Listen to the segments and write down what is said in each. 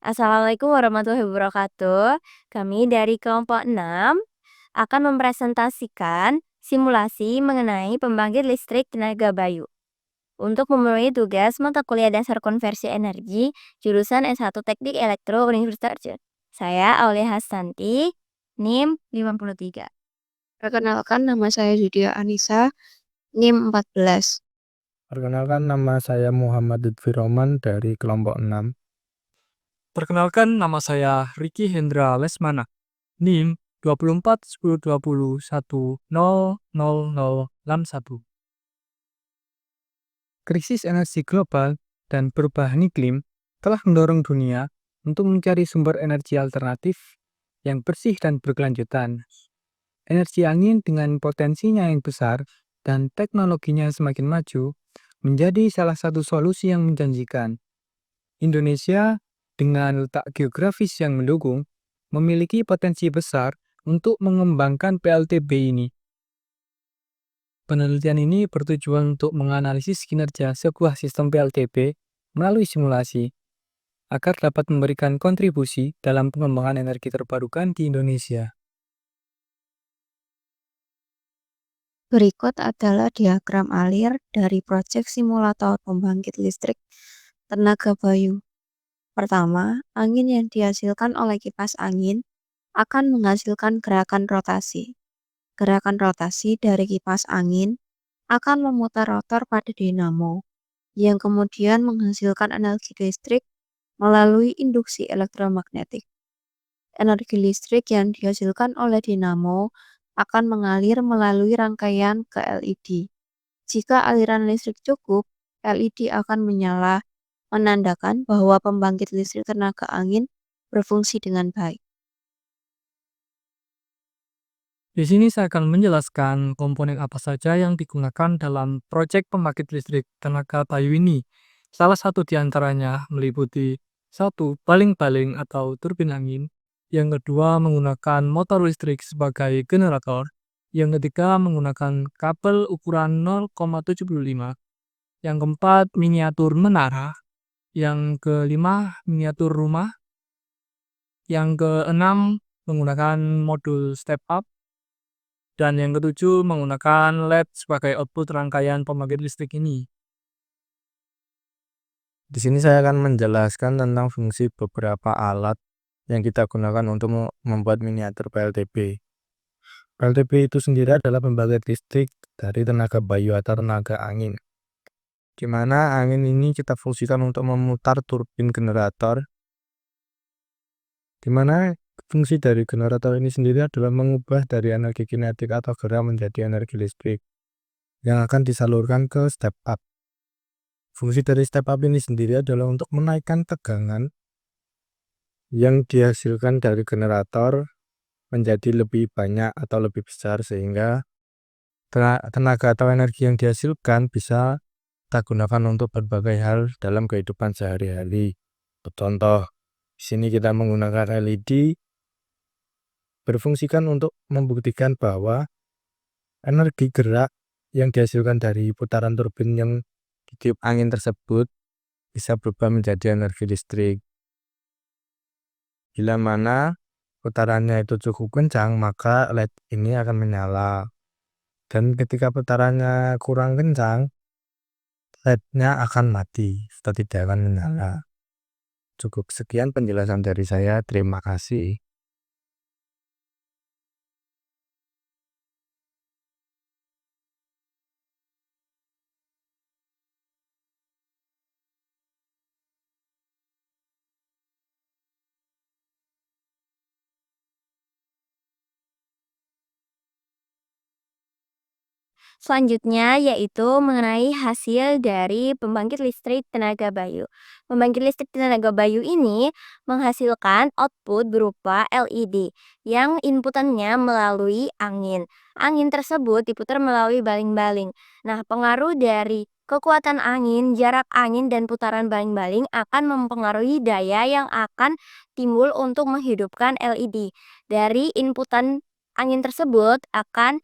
Assalamualaikum warahmatullahi wabarakatuh. Kami dari kelompok 6 akan mempresentasikan simulasi mengenai pembangkit listrik tenaga bayu. Untuk memenuhi tugas mata kuliah dasar konversi energi jurusan S1 Teknik Elektro Universitas Arjuna. Saya Aulia Hasanti, NIM 53. Perkenalkan, nama saya Judia Anissa, NIM 14. Perkenalkan, nama saya Muhammad Lutfi Roman dari kelompok 6. Perkenalkan, nama saya Ricky Hendra Lesmana, NIM 24 10 20 1 0 0 0 61. Krisis energi global dan perubahan iklim telah mendorong dunia untuk mencari sumber energi alternatif yang bersih dan berkelanjutan. Energi angin dengan potensinya yang besar dan teknologinya semakin maju menjadi salah satu solusi yang menjanjikan. Indonesia dengan letak geografis yang mendukung memiliki potensi besar untuk mengembangkan PLTB ini. Penelitian ini bertujuan untuk menganalisis kinerja sebuah sistem PLTB melalui simulasi agar dapat memberikan kontribusi dalam pengembangan energi terbarukan di Indonesia. Berikut adalah diagram alir dari proyek simulator pembangkit listrik tenaga bayu. Pertama, angin yang dihasilkan oleh kipas angin akan menghasilkan gerakan rotasi. Gerakan rotasi dari kipas angin akan memutar rotor pada dinamo, yang kemudian menghasilkan energi listrik melalui induksi elektromagnetik. Energi listrik yang dihasilkan oleh dinamo akan mengalir melalui rangkaian ke LED. Jika aliran listrik cukup, LED akan menyala, menandakan bahwa pembangkit listrik tenaga angin berfungsi dengan baik. Di sini saya akan menjelaskan komponen apa saja yang digunakan dalam proyek pembangkit listrik tenaga bayu ini. Salah satu di antaranya meliputi 1. Baling-baling atau turbin angin. Yang kedua menggunakan motor listrik sebagai generator. Yang ketiga menggunakan kabel ukuran 0,75. Yang keempat miniatur menara. Yang kelima miniatur rumah. Yang keenam menggunakan modul step up. Dan yang ketujuh menggunakan LED sebagai output rangkaian pembangkit listrik ini. Di sini saya akan menjelaskan tentang fungsi beberapa alat yang kita gunakan untuk membuat miniatur PLTB. PLTB itu sendiri adalah pembangkit listrik dari tenaga bayu atau tenaga angin, di mana angin ini kita fungsikan untuk memutar turbin generator, di mana fungsi dari generator ini sendiri adalah mengubah dari energi kinetik atau gerak menjadi energi listrik yang akan disalurkan ke step up. Fungsi dari step up ini sendiri adalah untuk menaikkan tegangan yang dihasilkan dari generator menjadi lebih banyak atau lebih besar, sehingga tenaga atau energi yang dihasilkan bisa kita gunakan untuk berbagai hal dalam kehidupan sehari-hari. Contoh, di sini kita menggunakan LED berfungsikan untuk membuktikan bahwa energi gerak yang dihasilkan dari putaran turbin yang ditiup angin tersebut bisa berubah menjadi energi listrik. Bila mana putarannya itu cukup kencang, maka LED ini akan menyala. Dan ketika putarannya kurang kencang, LED-nya akan mati atau tidak akan menyala. Cukup sekian penjelasan dari saya. Terima kasih. Selanjutnya yaitu mengenai hasil dari pembangkit listrik tenaga bayu. Pembangkit listrik tenaga bayu ini menghasilkan output berupa LED yang inputannya melalui angin. Angin tersebut diputar melalui baling-baling. Nah, pengaruh dari kekuatan angin, jarak angin, dan putaran baling-baling akan mempengaruhi daya yang akan timbul untuk menghidupkan LED. Dari inputan angin tersebut akan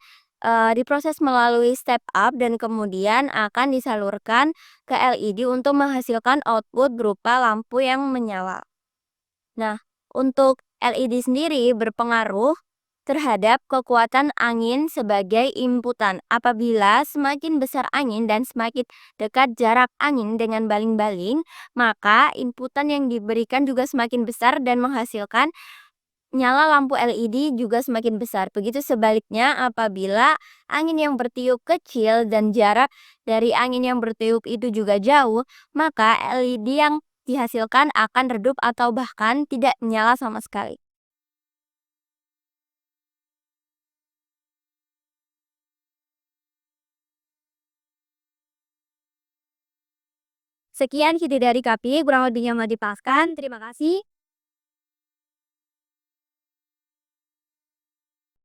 diproses melalui step up dan kemudian akan disalurkan ke LED untuk menghasilkan output berupa lampu yang menyala. Nah, untuk LED sendiri berpengaruh terhadap kekuatan angin sebagai inputan. Apabila semakin besar angin dan semakin dekat jarak angin dengan baling-baling, maka inputan yang diberikan juga semakin besar dan menghasilkan nyala lampu LED juga semakin besar. Begitu sebaliknya, apabila angin yang bertiup kecil dan jarak dari angin yang bertiup itu juga jauh, maka LED yang dihasilkan akan redup atau bahkan tidak menyala sama sekali. Sekian video dari kami, kurang lebihnya mau dipaskan. Terima kasih.